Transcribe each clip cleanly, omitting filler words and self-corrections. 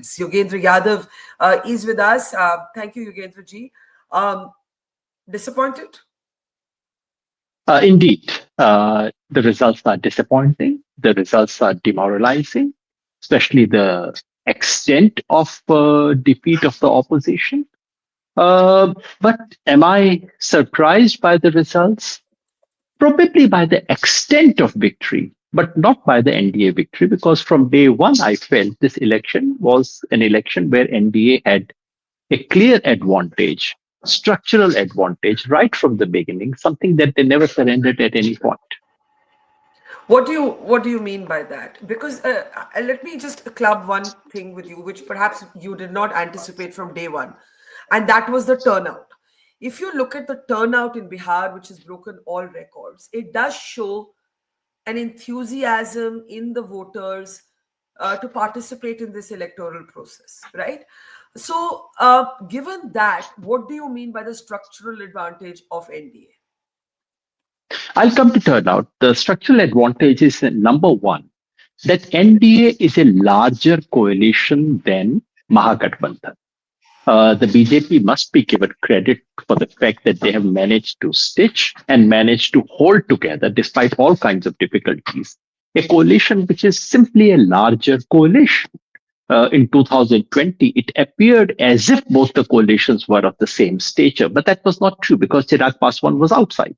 Yogendra Yadav is with us. Thank you, Yogendra ji. Disappointed? Indeed, the results are disappointing. The results are demoralizing, especially the extent of defeat of the opposition. But am I surprised by the results? Probably by the extent of victory, but not by the NDA victory, because from day one, I felt this election was an election where NDA had a clear advantage, structural advantage right from the beginning, something that they never surrendered at any point. What do you mean by that? Because let me just club one thing with you, which perhaps you did not anticipate from day one, and that was the turnout. If you look at the turnout in Bihar, which has broken all records, it does show an enthusiasm in the voters to participate in this electoral process, right? So, given that, what do you mean by the structural advantage of NDA? I'll come to turnout. The structural advantage is number one, that NDA is a larger coalition than Mahagathbandhan. The BJP must be given credit for the fact that they have managed to stitch and managed to hold together, despite all kinds of difficulties, a coalition which is simply a larger coalition. In 2020, it appeared as if both the coalitions were of the same stature, but that was not true because Chirag Paswan was outside.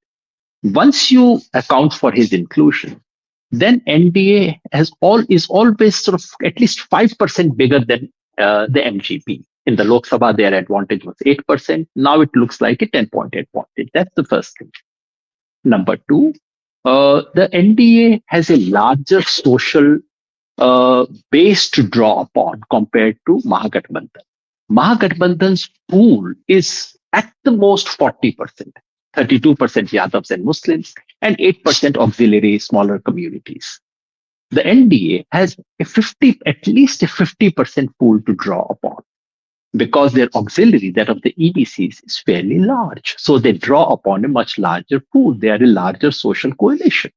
Once you account for his inclusion, then NDA is always sort of at least 5% bigger than the MGP. In the Lok Sabha, their advantage was 8%. Now it looks like a 10-point advantage. That's the first thing. Number two, the NDA has a larger social base to draw upon compared to Mahagathbandhan. Mahagathbandhan's pool is at the most 40%, 32% Yadavs and Muslims, and 8% auxiliary smaller communities. The NDA has at least a 50% pool to draw upon because their auxiliary, that of the EBCs, is fairly large. So they draw upon a much larger pool. They are a larger social coalition.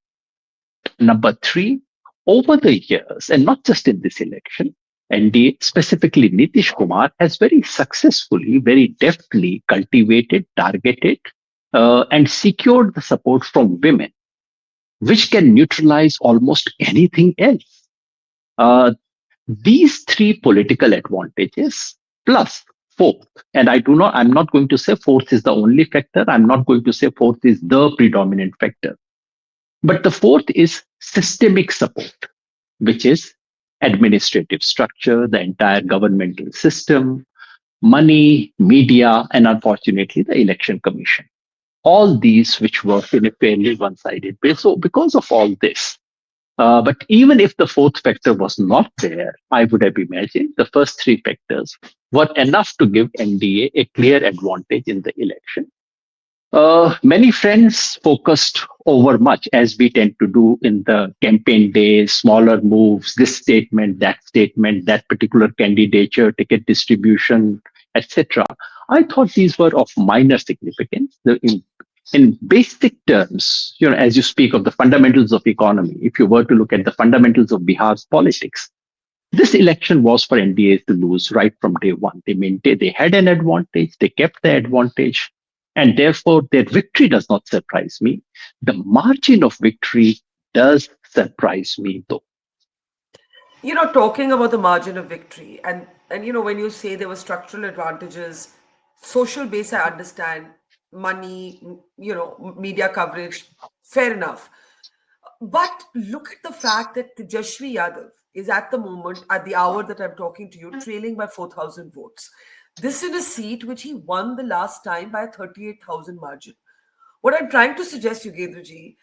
Number three, over the years, and not just in this election, NDA, specifically Nitish Kumar, has very successfully, very deftly cultivated, targeted, and secured the support from women, which can neutralize almost anything else. Uh, these three political advantages plus fourth, and I'm not going to say fourth is the only factor. I'm not going to say fourth is the predominant factor. But the fourth is systemic support, which is administrative structure, the entire governmental system, money, media, and unfortunately, the election commission. All these which work in a fairly one sided way. So, because of all this, but even if the fourth factor was not there, I would have imagined the first three factors were enough to give NDA a clear advantage in the election. Many friends focused over much, as we tend to do in the campaign days, smaller moves, this statement, that particular candidature, ticket distribution, etc. I thought these were of minor significance. In basic terms, as you speak of the fundamentals of economy, if you were to look at the fundamentals of Bihar's politics, this election was for NDA to lose right from day one. They had an advantage, they kept the advantage, and therefore their victory does not surprise me. The margin of victory does surprise me, though. Talking about the margin of victory, and when you say there were structural advantages, social base, I understand, money, media coverage, fair enough. But look at the fact that Tejashwi Yadav is at the moment, at the hour that I'm talking to you, trailing by 4,000 votes. This is a seat which he won the last time by a 38,000 margin. What I'm trying to suggest, Yogendra ji,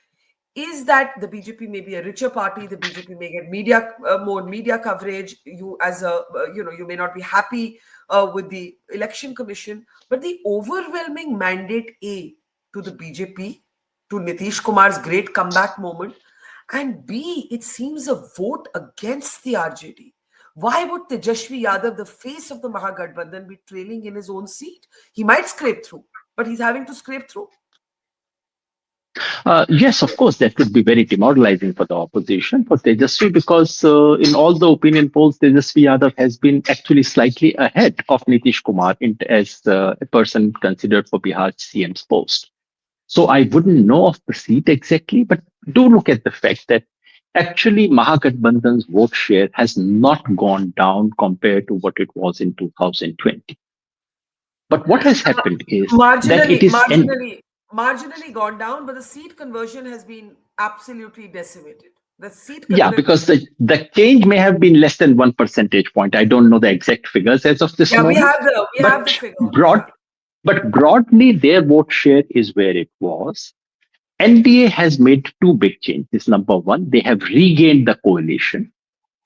is that the BJP may be a richer party, the BJP may get more media coverage. You, as a, you may not be happy with the election commission, but the overwhelming mandate A to the BJP, to Nitish Kumar's great comeback moment, and B, it seems a vote against the RJD. Why would Tejashwi Yadav, the face of the Mahagathbandhan, be trailing in his own seat? He might scrape through, but he's having to scrape through. Yes, of course, that would be very demoralizing for the opposition, for Tejaswi, because in all the opinion polls, Tejaswi Yadav has been actually slightly ahead of Nitish Kumar as a person considered for Bihar CM's post. So I wouldn't know of the seat exactly, but do look at the fact that actually Mahagathbandhan's vote share has not gone down compared to what it was in 2020. But what has happened is that Marginally, it is an marginally gone down, but the seat conversion has been absolutely decimated. The seat yeah, conversion. because the change may have been less than 1 percentage point. I don't know the exact figures as of this Yeah, moment, we have the but figure. broad Yeah, but broadly their vote share is where it was. NDA has made two big changes. Number one, they have regained the coalition.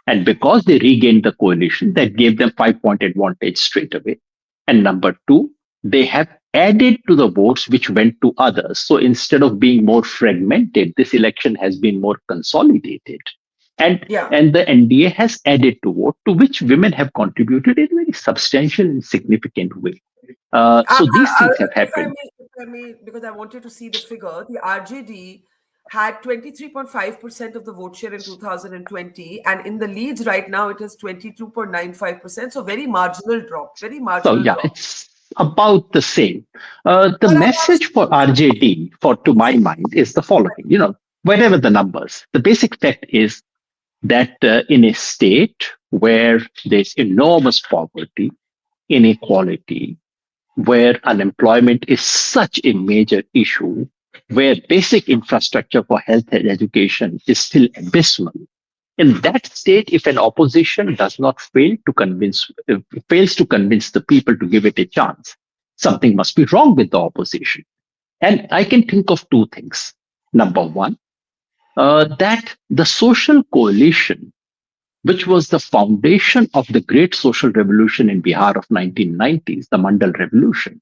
And because they regained the coalition, that gave them 5 point advantage straight away. And number two, they have added to the votes which went to others. So instead of being more fragmented, this election has been more consolidated. And, yeah. and the NDA has added to vote to which women have contributed in a very substantial and significant way. So these things have happened. If I may, because I wanted to see the figure, the RJD had 23.5% of the vote share in 2020, and in the leads right now, it is 22.95%. So very marginal drop, very So marginal yeah, drop. it's about the same. The But I'm message asking for you, RJD, for to my mind, is the following. Whatever the numbers, the basic fact is that in a state where there's enormous poverty, inequality, where unemployment is such a major issue, where basic infrastructure for health and education is still abysmal. In that state, if an opposition does not fails to convince the people to give it a chance, something must be wrong with the opposition. And I can think of two things. Number one, that the social coalition, which was the foundation of the great social revolution in Bihar of 1990s, the Mandal Revolution,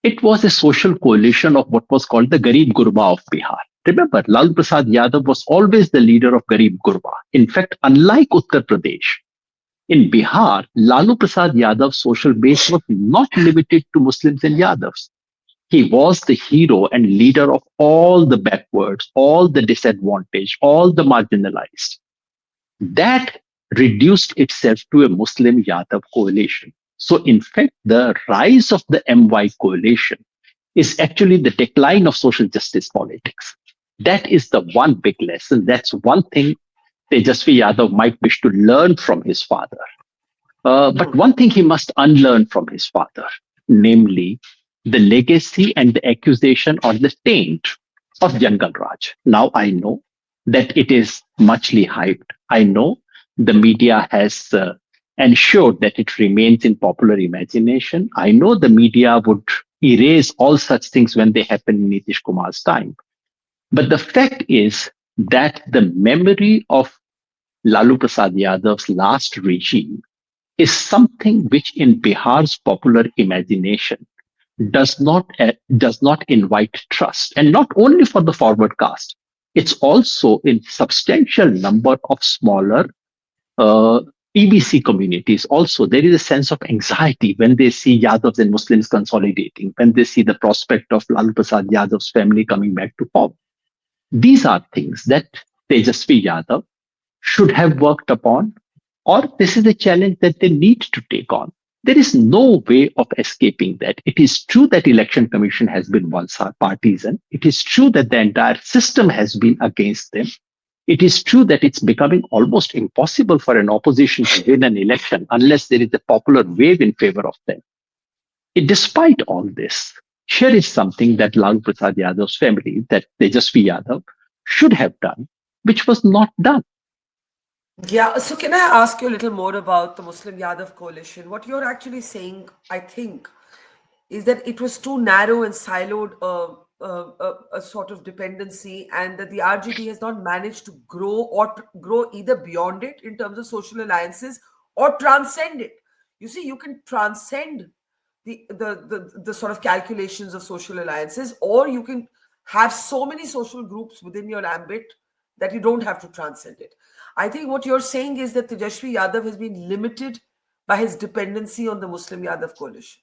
it was a social coalition of what was called the Garib Gurba of Bihar. Remember, Lal Prasad Yadav was always the leader of Garib Gurba. In fact, unlike Uttar Pradesh, in Bihar, Lalu Prasad Yadav's social base was not limited to Muslims and Yadavs. He was the hero and leader of all the backwards, all the disadvantaged, all the marginalized. That reduced itself to a Muslim Yadav coalition. So, in fact, the rise of the MY coalition is actually the decline of social justice politics. That is the one big lesson. That's one thing Tejasvi Yadav might wish to learn from his father. But one thing he must unlearn from his father, namely the legacy and the accusation or the taint of Jangal Raj. Now I know that it is muchly hyped. I know the media has ensured that it remains in popular imagination. I know the media would erase all such things when they happen in Nitish Kumar's time. But the fact is that the memory of Lalu Prasad Yadav's last regime is something which in Bihar's popular imagination does not invite trust, and not only for the forward caste. It's also in substantial number of smaller uh, EBC communities. Also, there is a sense of anxiety when they see Yadavs and Muslims consolidating, when they see the prospect of Lal Prasad Yadav's family coming back to power. These are things that Tejasvi Yadav should have worked upon, or this is a challenge that they need to take on. There is no way of escaping that. It is true that election commission has been one partisan. It is true that the entire system has been against them. It is true that it's becoming almost impossible for an opposition to win an election unless there is a popular wave in favor of them. Despite all this, here is something that Lalu Prasad Yadav's family, that Tejasvi Yadav, should have done, which was not done. Yeah, so can I ask you a little more about the Muslim Yadav coalition? What you're actually saying, I think, is that it was too narrow and siloed a sort of dependency, and that the RGD has not managed to grow or grow either beyond it in terms of social alliances or transcend it. You see, you can transcend the sort of calculations of social alliances, or you can have so many social groups within your ambit that you don't have to transcend it. I think what you're saying is that Tejashwi Yadav has been limited by his dependency on the Muslim Yadav coalition.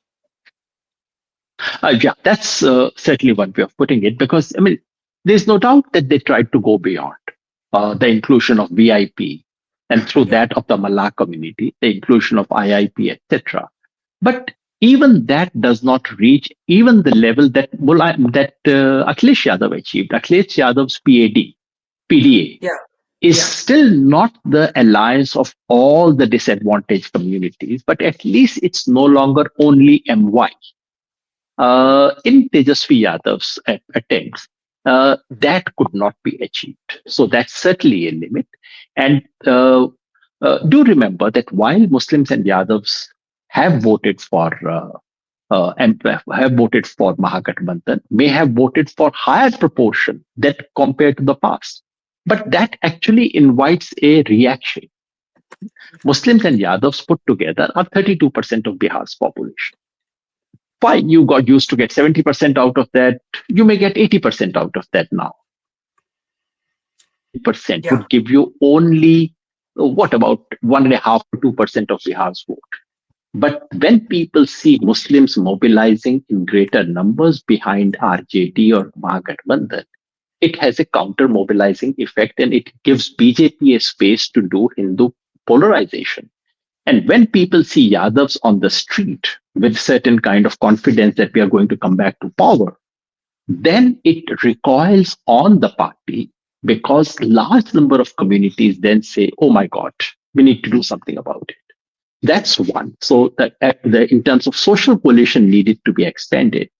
Yeah, that's certainly one way of putting it. Because I mean, There's no doubt that they tried to go beyond the inclusion of VIP and through Yeah, that of the Malay community, the inclusion of IIP, etc. But even that does not reach even the level that Akhilesh Yadav achieved. Akhilesh Yadav's PDA yeah, is yeah, still not the alliance of all the disadvantaged communities, but at least it's no longer only MY. In Tejashwi Yadav's attempts, that could not be achieved. So that's certainly a limit. And do remember that while Muslims and Yadavs have voted for and have voted for Mahagathbandhan, may have voted for higher proportion that compared to the past. But that actually invites a reaction. Muslims and Yadavs put together are 32% of Bihar's population. Fine, you got used to get 70% out of that. You may get 80% out of that now. Percent yeah. would give you only what about 1.5 to 2% of Bihar's vote. But when people see Muslims mobilizing in greater numbers behind RJD or Mahagathbandhan, it has a counter mobilizing effect and it gives BJP a space to do Hindu polarization. And when people see Yadavs on the street with certain kind of confidence that we are going to come back to power, then it recoils on the party because large number of communities then say, oh my God, we need to do something about it. That's one. So that in terms of social coalition needed to be expanded.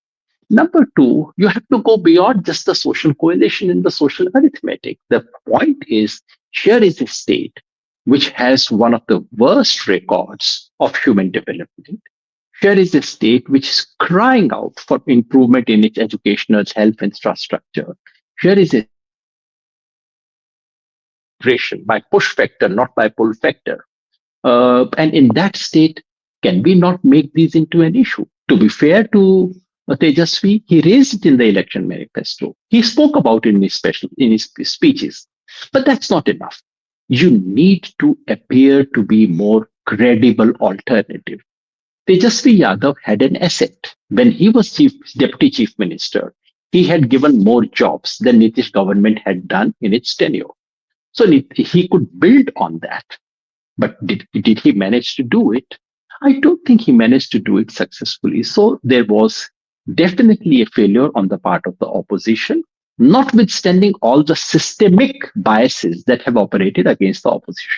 Number two, you have to go beyond just the social coalition and the social arithmetic. The point is, here is a state which has one of the worst records of human development. Here is a state which is crying out for improvement in its educational health infrastructure. Here is a by push factor, not by pull factor. And in that state, can we not make these into an issue? To be fair to Tejaswi, he raised it in the election manifesto. He spoke about it in his speeches, but that's not enough. You need to appear to be more credible alternative. Tejaswi Yadav had an asset. When he was deputy chief minister, he had given more jobs than Nitish government had done in its tenure. So he could build on that. But did he manage to do it? I don't think he managed to do it successfully. So there was definitely a failure on the part of the opposition, notwithstanding all the systemic biases that have operated against the opposition.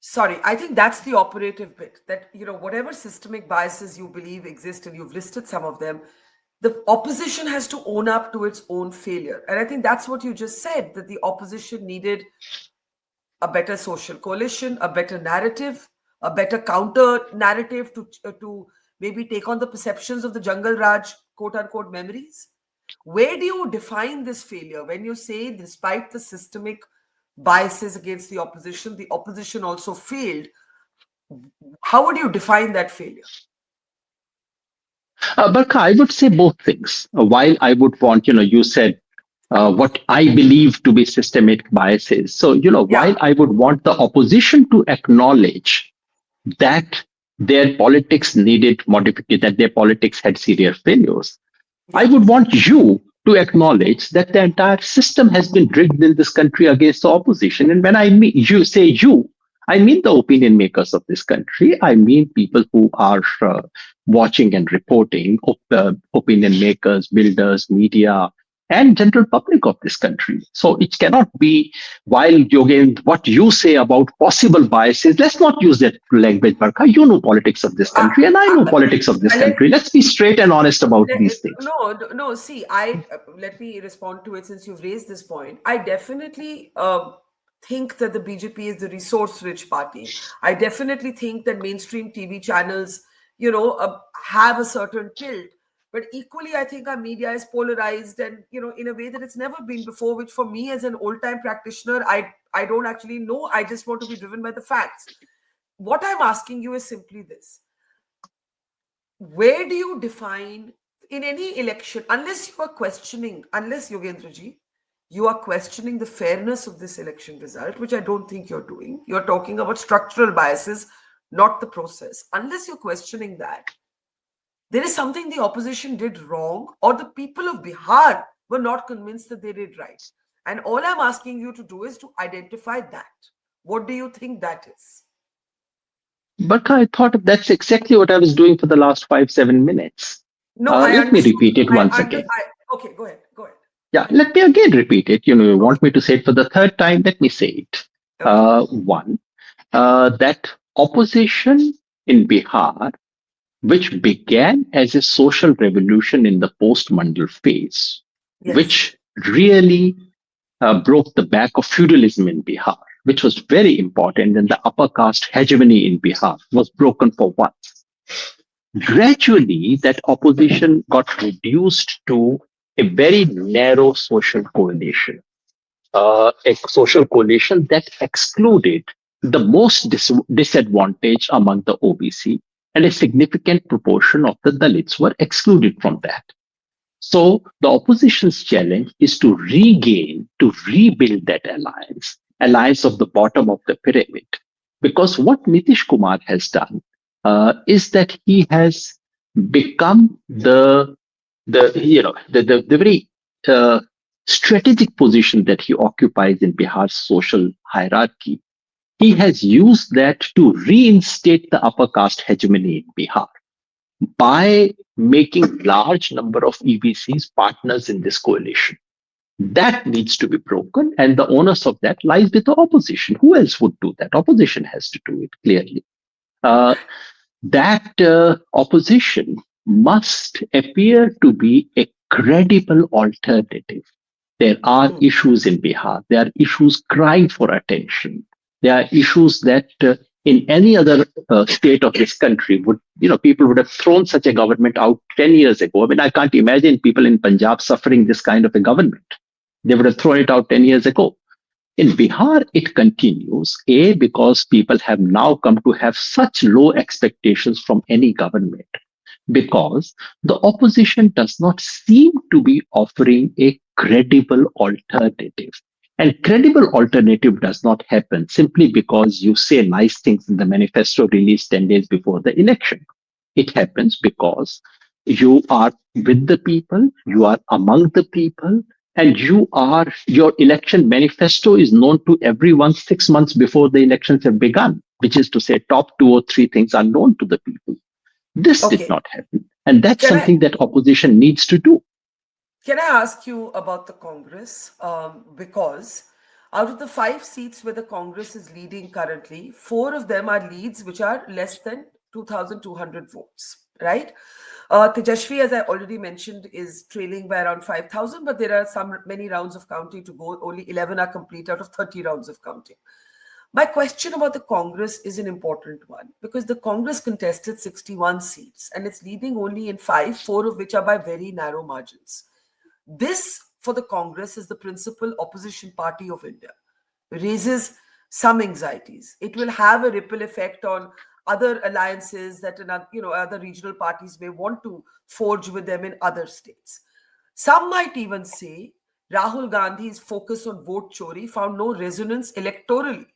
Sorry, I think that's the operative bit. That, whatever systemic biases you believe exist, and you've listed some of them, the opposition has to own up to its own failure. And I think that's what you just said, that the opposition needed a better social coalition, a better narrative, a better counter narrative to maybe take on the perceptions of the Jungle Raj quote unquote memories. Where do you define this failure when you say, despite the systemic biases against the opposition also failed? How would you define that failure? Barkha, I would say both things. While I would want, you said what I believe to be systemic biases. So, Yeah, while I would want the opposition to acknowledge that their politics needed modification, that their politics had serious failures, I yeah. would want you to acknowledge that the entire system has been rigged in this country against the opposition. And when I mean you say you, I mean the opinion makers of this country. I mean people who are watching and reporting, opinion makers, builders, media, and general public of this country. So it cannot be, while Yogen, what you say about possible biases, let's not use that language, Barkha. You know politics of this Uh, country, and I know politics of this let, country. Let's be straight and honest about these things. no, no. See, I let me respond to it since you've raised this point. I definitely think that the BJP is the resource-rich party. I definitely think that mainstream TV channels, have a certain tilt. But equally, I think our media is polarized, and in a way that it's never been before. Which, for me, as an old-time practitioner, I don't actually know. I just want to be driven by the facts. What I'm asking you is simply this: where do you define in any election, unless Yogendraji, you are questioning the fairness of this election result, which I don't think you're doing. You're talking about structural biases, not the process. Unless you're questioning that, There is something the opposition did wrong, or the people of Bihar were not convinced that they did right. And all I'm asking you to do is to identify that. What do you think that is? But I thought that's exactly what I was doing for the last 5, 7 minutes. No, I Let me understood. repeat it once again. Okay, go ahead. Go ahead. Yeah, let me again repeat it. You Okay. want me to say it for the third time? Let me say it. Okay. One, that opposition in Bihar, which began as a social revolution in the post-Mandal phase, Yes. which really broke the back of feudalism in Bihar, which was very important, and the upper caste hegemony in Bihar was broken for once. Gradually, that opposition got reduced to a very narrow social coalition, a social coalition that excluded the most disadvantaged among the OBC, and a significant proportion of the Dalits were excluded from that. So the opposition's challenge is to regain, to rebuild that alliance of the bottom of the pyramid. Because what Nitish Kumar has done is that he has become the very strategic position that he occupies in Bihar's social hierarchy. He has used that to reinstate the upper caste hegemony in Bihar by making large number of EBCs partners in this coalition. That needs to be broken, and the onus of that lies with the opposition. Who else would do that? Opposition has to do it clearly. Uh, that opposition must appear to be a credible alternative. There are Hmm. issues in Bihar. There are issues crying for attention. There are issues that in any other state of this country would, people would have thrown such a government out 10 years ago. I mean, I can't imagine people in Punjab suffering this kind of a government. They would have thrown it out 10 years ago. In Bihar, it continues, A, because people have now come to have such low expectations from any government, because the opposition does not seem to be offering a credible alternative. And credible alternative does not happen simply because you say nice things in the manifesto released 10 days before the election. It happens because you are with the people, you are among the people, and your election manifesto is known to everyone 6 months before the elections have begun, which is to say, top 2 or 3 things are known to the people. This did Okay. not happen. And that's Can I something that opposition needs to do. can I ask you about the Congress? Because out of the 5 seats where the Congress is leading currently, four of them are leads which are less than 2,200 votes, right? Tejashwi, as I already mentioned, is trailing by around 5,000, but there are many rounds of counting to go. Only 11 are complete out of 30 rounds of counting. My question about the Congress is an important one because the Congress contested 61 seats and it's leading only in five, four of which are by very narrow margins. This, for the Congress, is the principal opposition party of India, raises some anxieties. It will have a ripple effect on other alliances that other regional parties may want to forge with them in other states. Some might even say Rahul Gandhi's focus on vote chori found no resonance electorally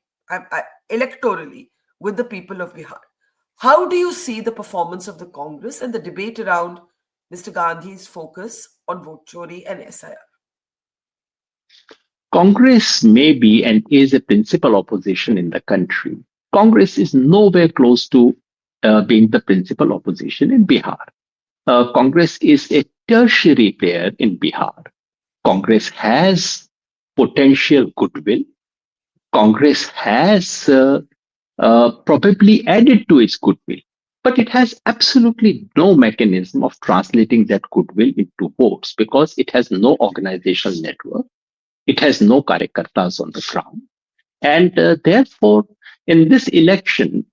with the people of Bihar. How do you see the performance of the Congress and the debate around Mr. Gandhi's focus on vote chori and SIR? Congress may be and is a principal opposition in the country. Congress is nowhere close to being the principal opposition in Bihar. Congress is a tertiary player in Bihar. Congress has potential goodwill. Congress has probably added to its goodwill, but it has absolutely no mechanism of translating that goodwill into votes because it has no organizational network. It has no karyakartas on the ground. And therefore, in this election,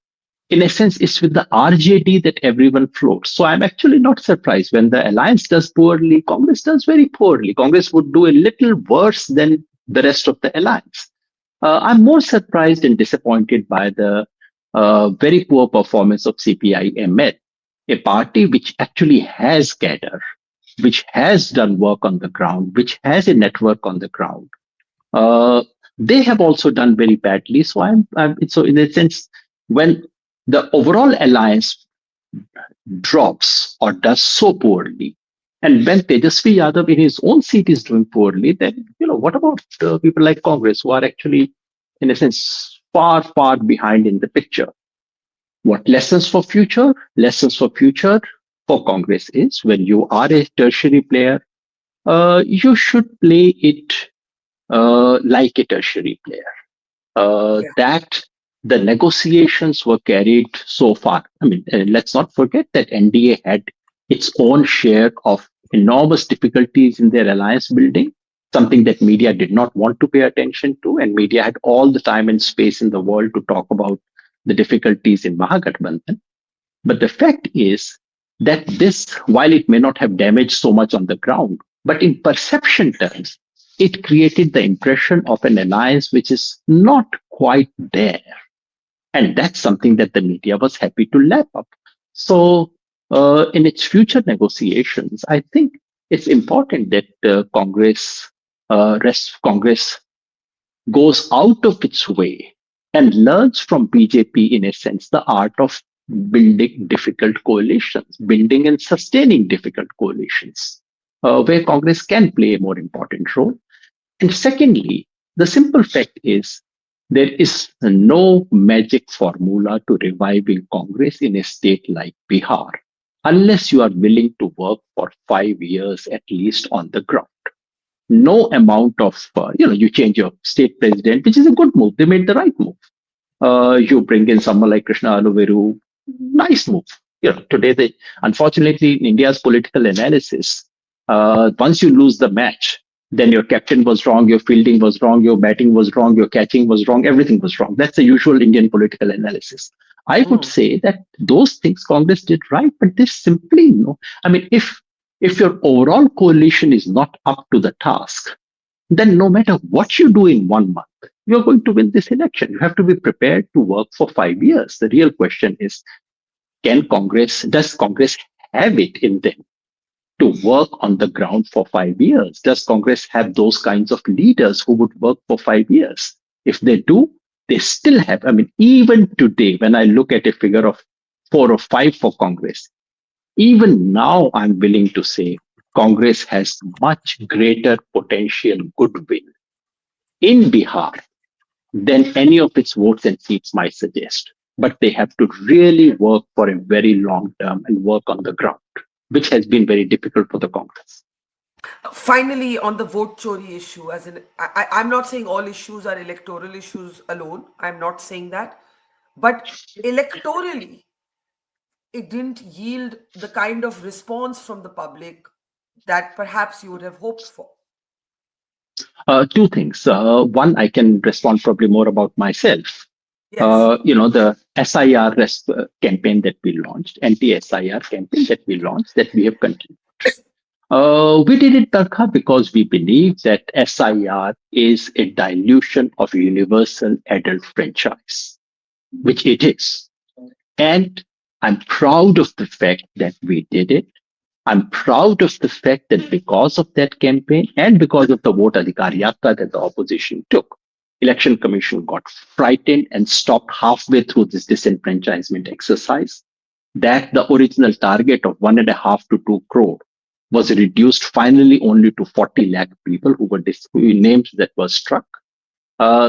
in a sense, it's with the RJD that everyone floats. So I'm actually not surprised when the alliance does poorly, Congress does very poorly. Congress would do a little worse than the rest of the alliance. I'm more surprised and disappointed by the very poor performance of CPI-ML, a party which actually has cadre, which has done work on the ground, which has a network on the ground. Uh, they have also done very badly. So so in a sense, when the overall alliance drops or does so poorly, and when Tejaswi Yadav in his own seat is doing poorly, then what about people like Congress who are actually, in a sense, far far behind in the picture? What lessons for future? Lessons for future for Congress is when you are a tertiary player, you should play it like a tertiary player. Yeah. That the negotiations were carried so far. I mean, let's not forget that NDA had its own share of enormous difficulties in their alliance building, something that media did not want to pay attention to, and media had all the time and space in the world to talk about the difficulties in Mahagathbandhan. But the fact is that this, while it may not have damaged so much on the ground, but in perception terms, it created the impression of an alliance which is not quite there. And that's something that the media was happy to lap up. So, in its future negotiations, I think it's important that Congress goes out of its way and learns from BJP, in a sense, the art of building difficult coalitions, building and sustaining difficult coalitions, where Congress can play a more important role. And secondly, the simple fact is there is no magic formula to reviving Congress in a state like Bihar unless you are willing to work for 5 years at least on the ground. No amount of, you change your state president, which is a good move. They made the right move. You bring in someone like Krishna Aluveru, nice move. Today, unfortunately, in India's political analysis, once you lose the match, then your captain was wrong, your fielding was wrong, your batting was wrong, your catching was wrong, everything was wrong. That's the usual Indian political analysis. I would Mm. say that those things Congress did right, but there's simply no. I mean, if your overall coalition is not up to the task, then no matter what you do in 1 month, you're going to win this election. You have to be prepared to work for 5 years. The real question is, does Congress have it in them to work on the ground for 5 years? Does Congress have those kinds of leaders who would work for 5 years? If they do, they still have. I mean, even today, when I look at a figure of 4 or 5 for Congress, even now, I'm willing to say Congress has much greater potential goodwill in Bihar than any of its votes and seats might suggest. But they have to really work for a very long term and work on the ground, which has been very difficult for the Congress. Finally, on the vote chori issue, as in, I'm not saying all issues are electoral issues alone. I'm not saying that. But electorally, it didn't yield the kind of response from the public that perhaps you would have hoped for. Two things. One, I can respond probably more about myself. Yes. The SIR campaign that we launched, anti-SIR campaign that we launched, that we have continued. We did it, Barkha, because we believe that SIR is a dilution of universal adult franchise, which it is. And I'm proud of the fact that we did it. I'm proud of the fact that because of that campaign and because of the vote adhikar yatra that the opposition took, Election Commission got frightened and stopped halfway through this disenfranchisement exercise. That the original target of 1.5 to 2 crore was reduced finally only to 40 lakh people who were names that were struck.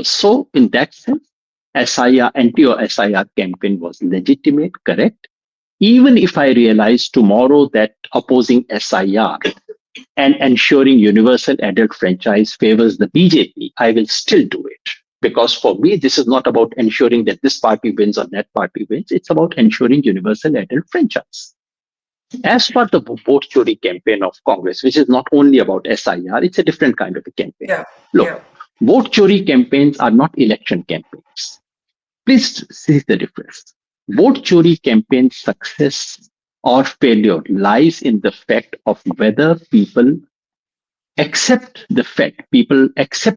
So in that sense, SIR, anti-SIR campaign was legitimate, correct? Even if I realize tomorrow that opposing SIR and ensuring universal adult franchise favors the BJP, I will still do it. Because for me, this is not about ensuring that this party wins or that party wins. It's about ensuring universal adult franchise. As for the vote chori campaign of Congress, which is not only about SIR, it's a different kind of a campaign. Yeah. Look, Yeah. vote chori campaigns are not election campaigns. Please see the difference. Vote chori campaign success or failure lies in the fact of whether people accept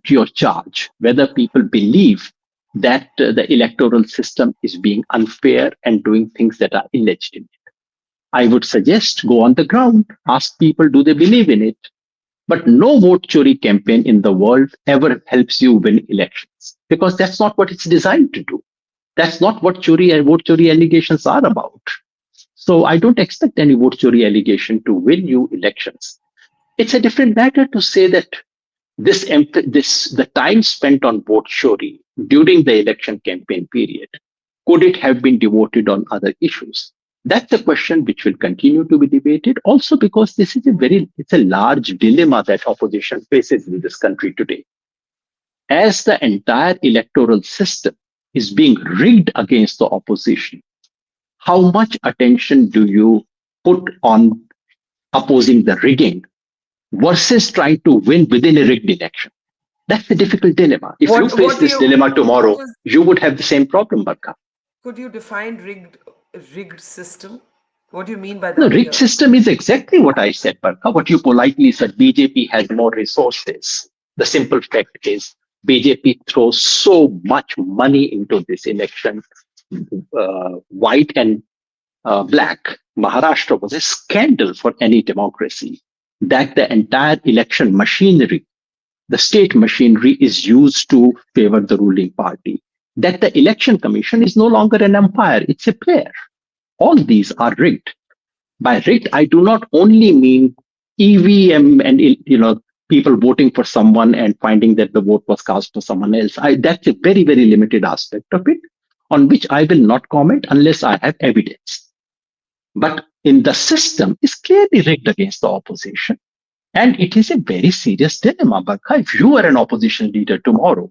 your charge, whether people believe that the electoral system is being unfair and doing things that are illegitimate. I would suggest go on the ground, ask people, do they believe in it? But no vote chori campaign in the world ever helps you win elections because that's not what it's designed to do. That's not what vote chori allegations are about. So I don't expect any vote chori allegation to win you elections. It's a different matter to say that the time spent on vote chori during the election campaign period, could it have been devoted on other issues? That's a question which will continue to be debated. Also, because it's a large dilemma that opposition faces in this country today. As the entire electoral system is being rigged against the opposition, how much attention do you put on opposing the rigging versus trying to win within a rigged election? That's the difficult dilemma. If you face What do this you dilemma what tomorrow, is you would have the same problem, Barkha. could you define rigged system? What do you mean by The that rigged here? system is exactly what I said, Barkha. What you politely said, BJP has more resources. The simple fact is, BJP throws so much money into this election, white and black. Maharashtra was a scandal for any democracy. That the entire election machinery, the state machinery, is used to favor the ruling party. That the election commission is no longer an umpire, it's a player. All these are rigged. By rigged, I do not only mean EVM and people voting for someone and finding that the vote was cast for someone else. That's a very, very limited aspect of it, on which I will not comment unless I have evidence. But in the system is clearly rigged against the opposition. And it is a very serious dilemma. Barkha, if you are an opposition leader tomorrow,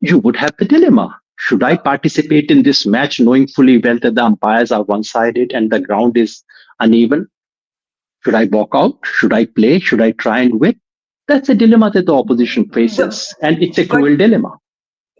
you would have the dilemma. Should I participate in this match knowing fully well that the umpires are one sided and the ground is uneven? Should I walk out? Should I play? Should I try and win? That's a dilemma that the opposition But faces. And it's a but cruel dilemma.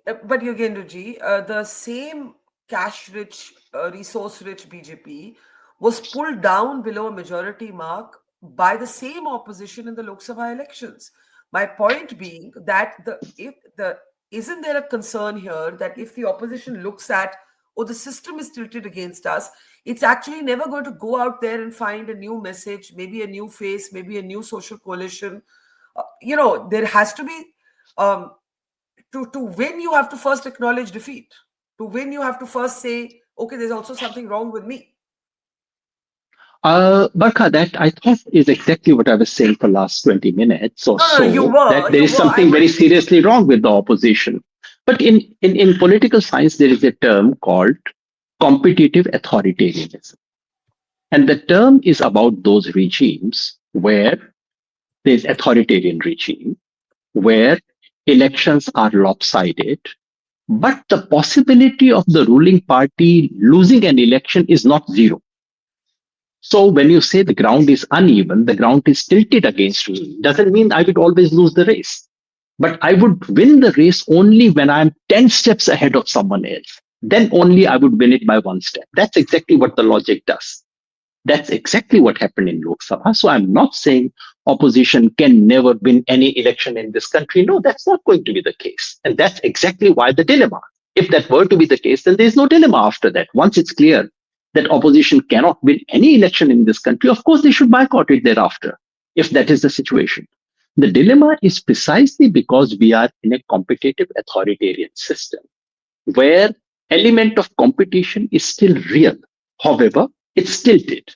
but Yogendra ji, the same cash-rich, resource-rich BJP was pulled down below a majority mark by the same opposition in the Lok Sabha elections. My point being that if the isn't there a concern here that if the opposition looks at, oh, the system is tilted against us, it's actually never going to go out there and find a new message, maybe a new face, maybe a new social coalition. There has to be um, to win, you have to first acknowledge defeat. To win, you have to first say, okay, there's also something wrong with me. Barkha, that I thought is exactly what I was saying for last 20 minutes or No, no, no, you so, were, that there you is were. I something very want. seriously wrong with the opposition. But in political science, there is a term called competitive authoritarianism. And the term is about those regimes where there's authoritarian regime, where elections are lopsided, but the possibility of the ruling party losing an election is not zero. So when you say the ground is uneven, the ground is tilted against me, doesn't mean I would always lose the race. But I would win the race only when I'm 10 steps ahead of someone else. Then only I would win it by one step. That's exactly what the logic does. That's exactly what happened in Lok Sabha. So I'm not saying opposition can never win any election in this country. No, that's not going to be the case. And that's exactly why the dilemma. If that were to be the case, then there's no dilemma after that. Once it's clear that opposition cannot win any election in this country, of course they should boycott it thereafter, if that is the situation. The dilemma is precisely because we are in a competitive authoritarian system where element of competition is still real. However, it's tilted.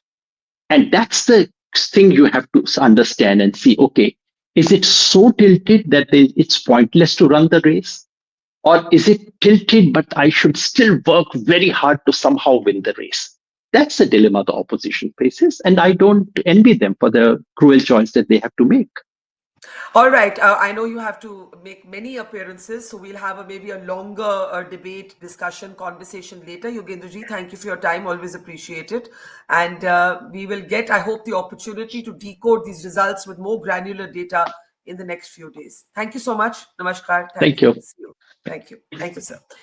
And that's the thing you have to understand and see, okay, is it so tilted that it's pointless to run the race? Or is it tilted, but I should still work very hard to somehow win the race? That's the dilemma the opposition faces. And I don't envy them for the cruel choice that they have to make. All right. I know you have to make many appearances, so we'll have maybe a longer debate, discussion, conversation later. Yogendra ji, thank you for your time. Always appreciate it. And we will get, I hope, the opportunity to decode these results with more granular data in the next few days. Thank you so much. Namaskar. Thank Thank you. you. See you. Thank you. Thank you, sir.